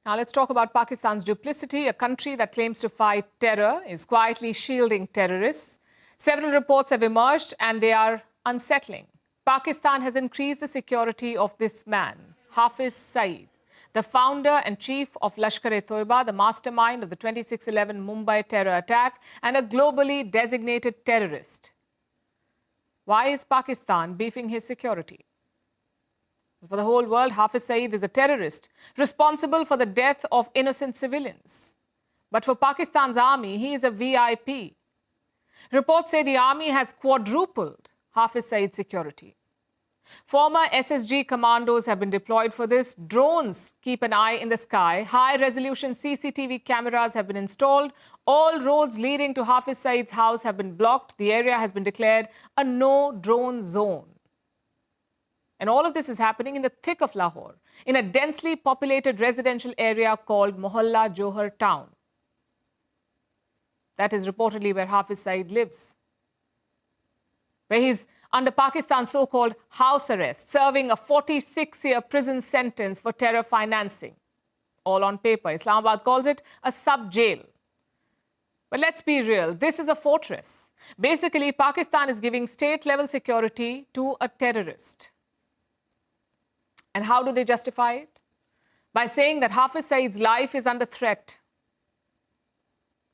Now let's talk about Pakistan's duplicity. A country that claims to fight terror is quietly shielding terrorists. Several reports have emerged and they are unsettling. Pakistan has increased the security of this man, Hafiz Saeed, the founder and chief of Lashkar-e-Toiba, the mastermind of the 26/11 Mumbai terror attack, and a globally designated terrorist. Why is Pakistan beefing his security? For the whole world, Hafiz Saeed is a terrorist responsible for the death of innocent civilians. But for Pakistan's army, he is a VIP. Reports say the army has quadrupled Hafiz Saeed's security. Former SSG commandos have been deployed for this. Drones keep an eye in the sky. High-resolution CCTV cameras have been installed. All roads leading to Hafiz Saeed's house have been blocked. The area has been declared a no-drone zone. And all of this is happening in the thick of Lahore, in a densely populated residential area called Mohalla Johar Town. That is reportedly where Hafiz Saeed lives, where he's under Pakistan's so-called house arrest, serving a 46-year prison sentence for terror financing. All on paper. Islamabad calls it a sub-jail. But let's be real, this is a fortress. Basically, Pakistan is giving state-level security to a terrorist. And how do they justify it? By saying that Hafiz Saeed's life is under threat.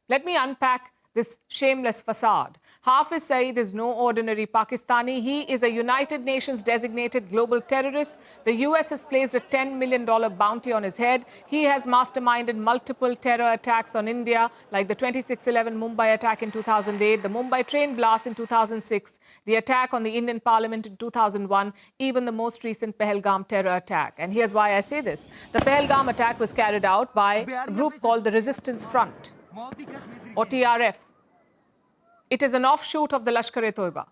Let me unpack this shameless facade. Hafiz Saeed is no ordinary Pakistani. He is a United Nations designated global terrorist. The US has placed a $10 million bounty on his head. He has masterminded multiple terror attacks on India, like the 26/11 Mumbai attack in 2008, the Mumbai train blast in 2006, the attack on the Indian Parliament in 2001, even the most recent Pahalgam terror attack. And here's why I say this. The Pahalgam attack was carried out by a group called the Resistance Front, or TRF. It is an offshoot of the Lashkar-e-Toiba.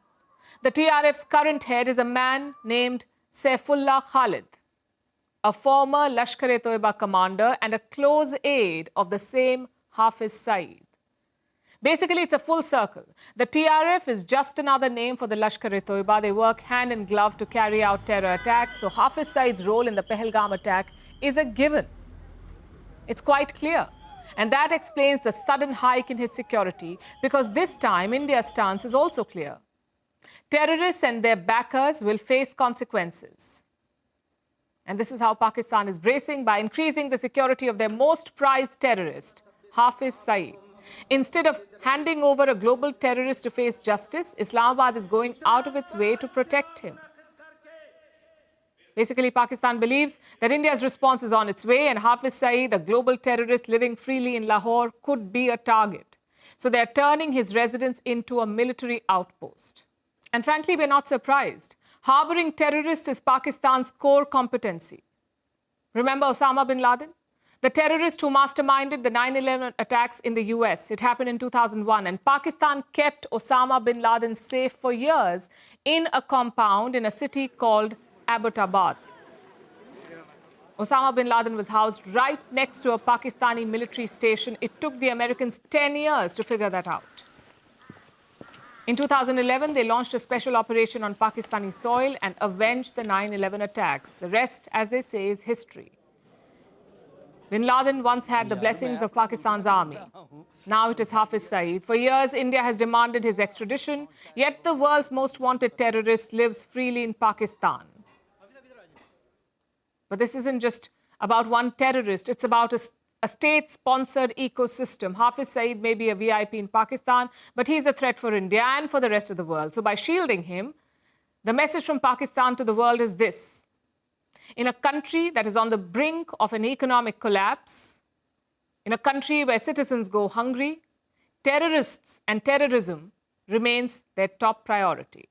The TRF's current head is a man named Saifullah Khalid, a former Lashkar-e-Toiba commander and a close aide of the same Hafiz Saeed. Basically, it's a full circle. The TRF is just another name for the Lashkar-e-Toiba. They work hand in glove to carry out terror attacks. So Hafiz Saeed's role in the Pahalgam attack is a given. It's quite clear. And that explains the sudden hike in his security, because this time India's stance is also clear. Terrorists and their backers will face consequences. And this is how Pakistan is bracing, by increasing the security of their most prized terrorist, Hafiz Saeed. Instead of handing over a global terrorist to face justice, Islamabad is going out of its way to protect him. Basically, Pakistan believes that India's response is on its way, and Hafiz Saeed, a global terrorist living freely in Lahore, could be a target. So they're turning his residence into a military outpost. And frankly, we're not surprised. Harbouring terrorists is Pakistan's core competency. Remember Osama Bin Laden? The terrorist who masterminded the 9/11 attacks in the US. It happened in 2001, and Pakistan kept Osama Bin Laden safe for years in a compound in a city called Abbottabad. Osama Bin Laden was housed right next to a Pakistani military station. It took the Americans 10 years to figure that out. In 2011, they launched a special operation on Pakistani soil and avenged the 9/11 attacks. The rest, as they say, is history. Bin Laden once had the blessings of Pakistan's army. Now it is Hafiz Saeed. For years, India has demanded his extradition, yet the world's most wanted terrorist lives freely in Pakistan. But this isn't just about one terrorist. It's about a state-sponsored ecosystem. Hafiz Saeed may be a VIP in Pakistan, but he's a threat for India and for the rest of the world. So by shielding him, the message from Pakistan to the world is this. In a country that is on the brink of an economic collapse, in a country where citizens go hungry, terrorists and terrorism remains their top priority.